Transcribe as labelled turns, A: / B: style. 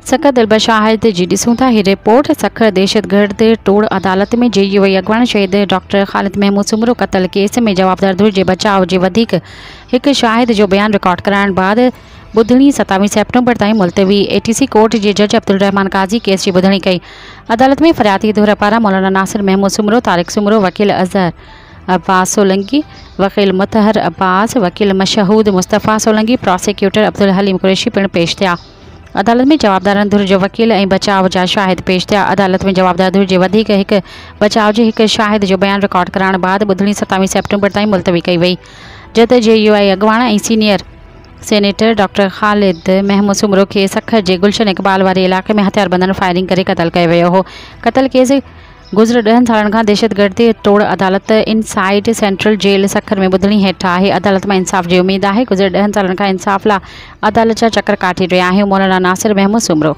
A: सखर दिलबर शाहिद जी ॾिसूं था ही रिपोर्ट। सखर दहशतगर्द टोड़ अदालत में JUI अॻवान शहीद डॉक्टर ख़ालिद महमूद सुमरो क़त्ल केस में जवाबदार धुर जे बचाव जे वधीक हिकु शाहिद जो बयान रिकॉर्ड कराइण बाद ॿुधणी 27 सेप्टेम्बर ताईं मुलतवी। ATC कोर्ट जे जज अब्दुल रहमान काज़ी केस जी ॿुधणी कई। अदालत में फरियादी धुर पारां मौलाना नासिर महमूद सुमरो, तारिक सुमरो, वकील अज़हर अब्बास सोलंकी, वकील मुतहर अब्बास, वकील मशहूद मुस्तफ़ा सोलंकी, प्रोसिक्यूटर अब्दुल हलीम कुरैशी पिणु पेश थिया। अदालत में जवाबदारनि धुर जो वकील ऐं बचाव जा शाहिद पेश थिया। अदालत में जवाबदार धुर जे वधीक हिकु बचाव जे हिकु शाहिद जो बयान रिकॉर्ड कराइण बाद ॿुधणी 27 सेप्टेम्बर ताईं मुलतवी कई वई। जत JUI अॻवान ऐं सीनियर सेनेटर डॉक्टर ख़ालिद महमूद सुमरो खे सखर जे गुलशन इक़बाल वारे इलाइक़े में हथियारबंदनि फायरिंग करे क़त्ल कयो वियो हो। क़त्ल केस गुज़िर 10 सालनि खां दहशतगर्दी टोड़ अदालत इनसाइड सेंट्रल जेल सखर में ॿुधणी हेठि आहे। अदालत मां इंसाफ़ जी उमेद आहे। गुज़िर 10 सालनि खां इंसाफ़ लाइ अदालत जा चकर काटे रहिया आहियूं। मौलाना नासिर महमूद सुमरो।